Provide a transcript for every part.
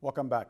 Welcome back.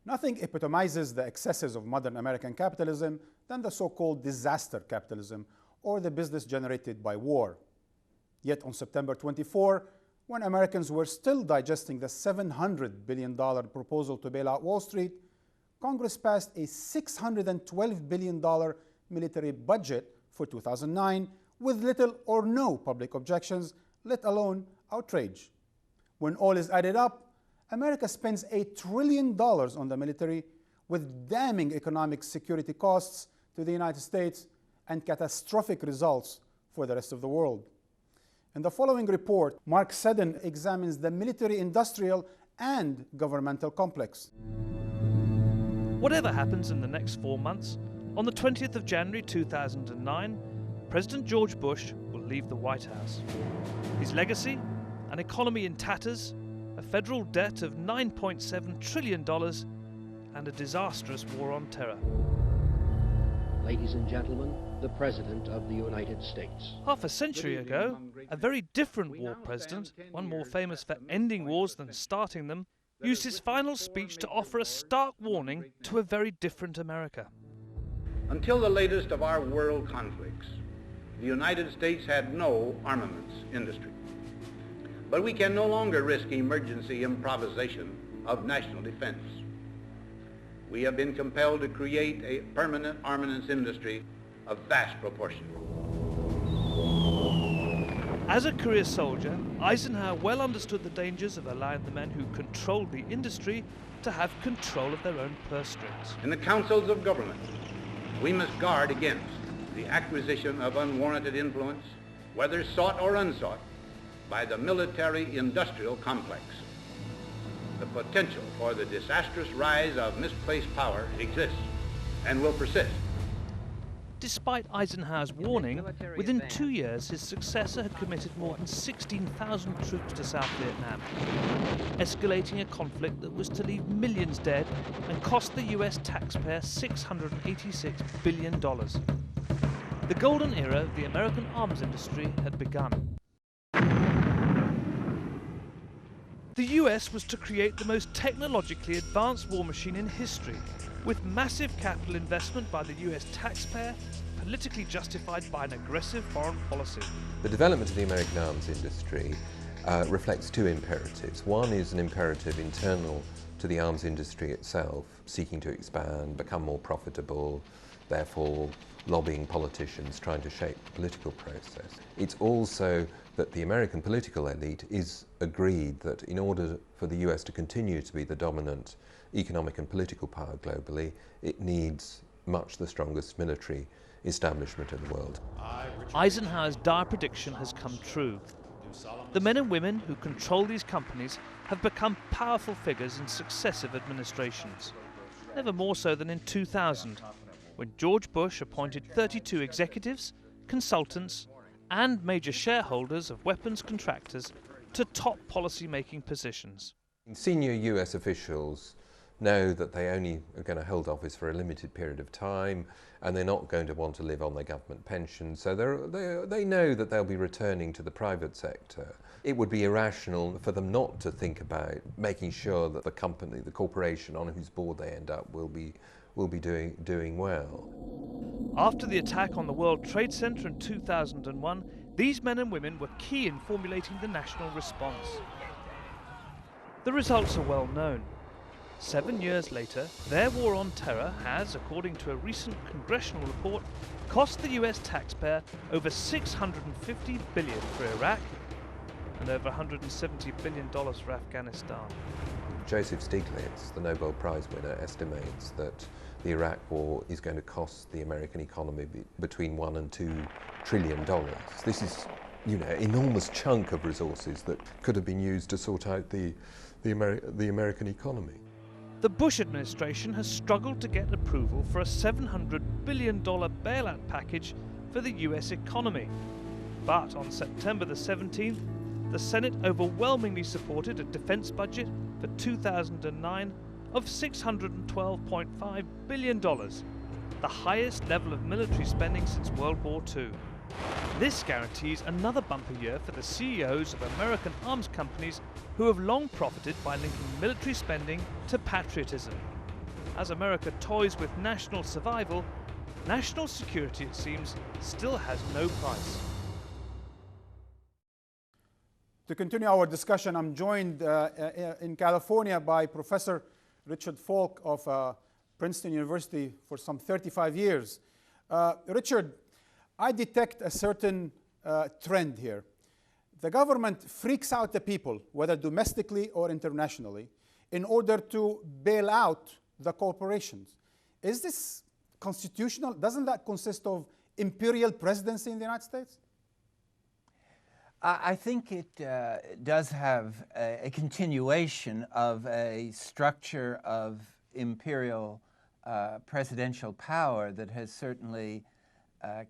Nothing epitomizes the excesses of modern American capitalism than the so-called disaster capitalism, or the business generated by war. Yet on September 24, when Americans were still digesting the $700 billion proposal to bail out Wall Street, Congress passed a $612 billion military budget for 2009 with little or no public objections, let alone outrage. When all is added up, America spends $1 trillion on the military, with damning economic security costs to the United States and catastrophic results for the rest of the world. In the following report, Mark Seddon examines the military-industrial and governmental complex. Whatever happens in the next 4 months, on the 20th of January 2009, President George Bush will leave the White House. His legacy? An economy in tatters, a federal debt of $9.7 trillion, and a disastrous war on terror. Ladies and gentlemen, the President of the United States. Half a century ago, a very different war president, one more famous for ending wars than starting them, used his final speech to offer a stark warning to a very different America. Until the latest of our world conflicts, the United States had no armaments industry. But we can no longer risk emergency improvisation of national defense. We have been compelled to create a permanent armaments industry of vast proportion. As a career soldier, Eisenhower well understood the dangers of allowing the men who controlled the industry to have control of their own purse strings. In the councils of government, we must guard against the acquisition of unwarranted influence, whether sought or unsought, by the military-industrial complex. The potential for the disastrous rise of misplaced power exists and will persist. Despite Eisenhower's warning, within 2 years his successor had committed more than 16,000 troops to South Vietnam, escalating a conflict that was to leave millions dead and cost the US taxpayer $686 billion. The golden era of the American arms industry had begun. The US was to create the most technologically advanced war machine in history, with massive capital investment by the US taxpayer, politically justified by an aggressive foreign policy. The development of the American arms industry reflects two imperatives. One is an imperative internal to the arms industry itself, seeking to expand, become more profitable, therefore lobbying politicians, trying to shape the political process. It's also that the American political elite is agreed that in order for the US to continue to be the dominant economic and political power globally, it needs much the strongest military establishment in the world. Eisenhower's dire prediction has come true. The men and women who control these companies have become powerful figures in successive administrations, never more so than in 2000, when George Bush appointed 32 executives, consultants, and major shareholders of weapons contractors to top policy-making positions. Senior US officials know that they only are going to hold office for a limited period of time, and they're not going to want to live on their government pension, so they know that they'll be returning to the private sector. It would be irrational for them not to think about making sure that the company, the corporation on whose board they end up will be doing well. After the attack on the World Trade Center in 2001, these men and women were key in formulating the national response. The results are well known. 7 years later, their war on terror has, according to a recent congressional report, cost the US taxpayer over $650 billion for Iraq and over $170 billion for Afghanistan. Joseph Stiglitz, the Nobel Prize winner, estimates that the Iraq war is going to cost the American economy between $1 and $2 trillion. This is, an enormous chunk of resources that could have been used to sort out the American economy. The Bush administration has struggled to get approval for a $700 billion bailout package for the US economy. But on September the 17th, the Senate overwhelmingly supported a defense budget for 2009 of $612.5 billion, the highest level of military spending since World War II. This guarantees another bumper year for the CEOs of American arms companies who have long profited by linking military spending to patriotism. As America toys with national survival, national security, it seems, still has no price. To continue our discussion, I'm joined in California by Professor Richard Falk of Princeton University for some 35 years. Richard, I detect a certain trend here. The government freaks out the people, whether domestically or internationally, in order to bail out the corporations. Is this constitutional? Doesn't that consist of imperial presidency in the United States? I think it does have a continuation of a structure of imperial presidential power that has certainly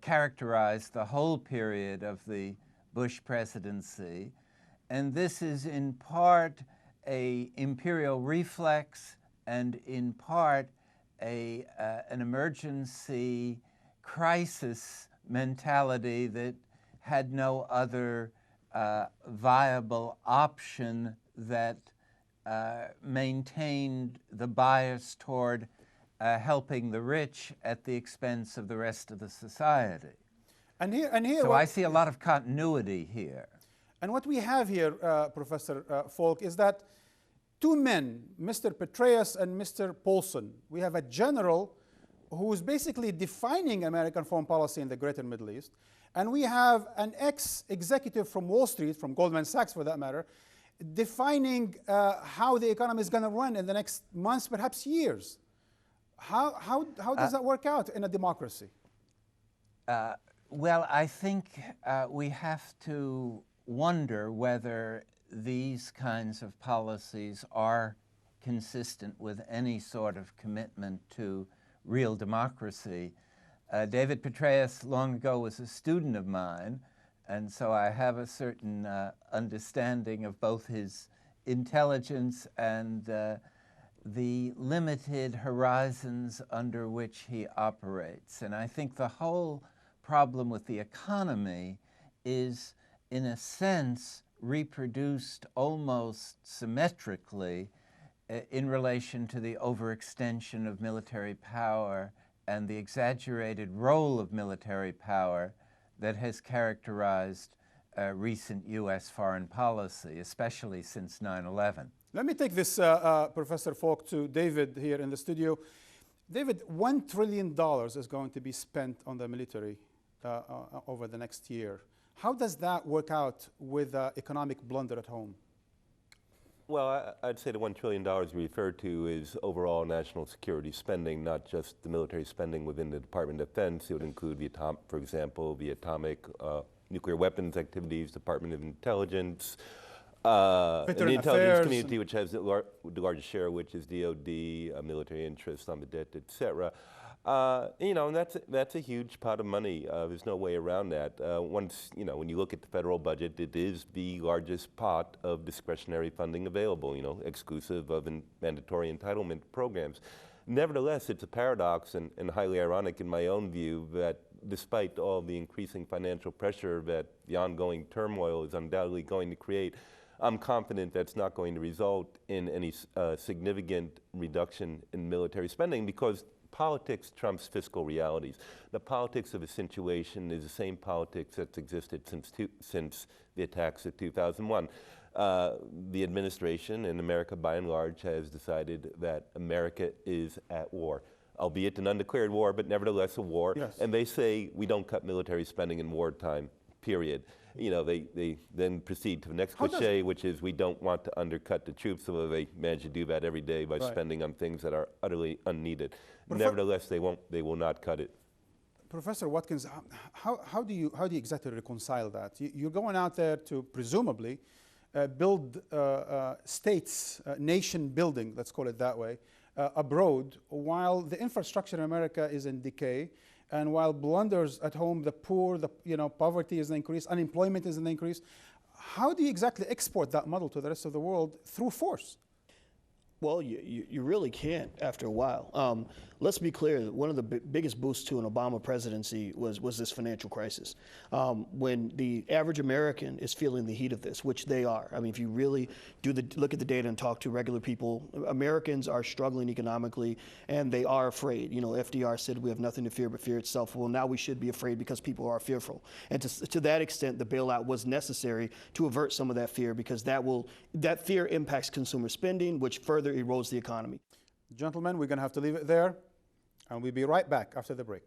characterized the whole period of the Bush presidency. And this is in part an imperial reflex and in part an emergency crisis mentality that had no other viable option that maintained the bias toward helping the rich at the expense of the rest of the society. And here, so I see a lot of continuity here. And what we have here, Professor Falk, is that two men, Mr. Petraeus and Mr. Paulson, we have a general who's basically defining American foreign policy in the greater Middle East, and we have an ex-executive from Wall Street, from Goldman Sachs for that matter, defining how the economy is going to run in the next months, perhaps years. How does that work out in a democracy? Well, I think we have to wonder whether these kinds of policies are consistent with any sort of commitment to real democracy. David Petraeus long ago was a student of mine, and so I have a certain understanding of both his intelligence and the limited horizons under which he operates. And I think the whole problem with the economy is, in a sense, reproduced almost symmetrically in relation to the overextension of military power and the exaggerated role of military power that has characterized recent U.S. foreign policy, especially since 9/11. Let me take this, Professor Falk, to David here in the studio. David, $1 trillion is going to be spent on the military over the next year. How does that work out with economic blunder at home? Well, I'd say the $1 trillion we refer to is overall national security spending, not just the military spending within the Department of Defense. It would include, for example, the atomic nuclear weapons activities, Department of Intelligence, and the intelligence community, which has the largest share, which is DOD, military interest on the debt, et cetera. You know, and that's a huge pot of money. There's no way around that. Once, you know, when you look at the federal budget, it is the largest pot of discretionary funding available, you know, exclusive of mandatory entitlement programs. Nevertheless, it's a paradox and highly ironic in my own view that despite all the increasing financial pressure that the ongoing turmoil is undoubtedly going to create, I'm confident that's not going to result in any significant reduction in military spending because politics trumps fiscal realities. The politics of a situation is the same politics that's existed since the attacks of 2001. The administration in America, by and large, has decided that America is at war, albeit an undeclared war, but nevertheless a war. Yes. And they say we don't cut military spending in wartime, period. You know, they then proceed to the next cliche, which is we don't want to undercut the troops, although they manage to do that every day by spending on things that are utterly unneeded. Nevertheless, they will not cut it. Professor Watkins, how do you exactly reconcile that? You're going out there to presumably build states, nation building, let's call it that way, abroad, while the infrastructure in America is in decay, and while blunders at home, the poor, poverty is increased, unemployment is increased. How do you exactly export that model to the rest of the world through force? Well, you really can't after a while. Let's be clear, one of the biggest boosts to an Obama presidency was this financial crisis. When the average American is feeling the heat of this, which they are. I mean, if you really look at the data and talk to regular people, Americans are struggling economically and they are afraid. You know, FDR said we have nothing to fear but fear itself. Well, now we should be afraid because people are fearful. And to that extent, the bailout was necessary to avert some of that fear, because that fear impacts consumer spending, which further erodes the economy. Gentlemen, we're going to have to leave it there, and we'll be right back after the break.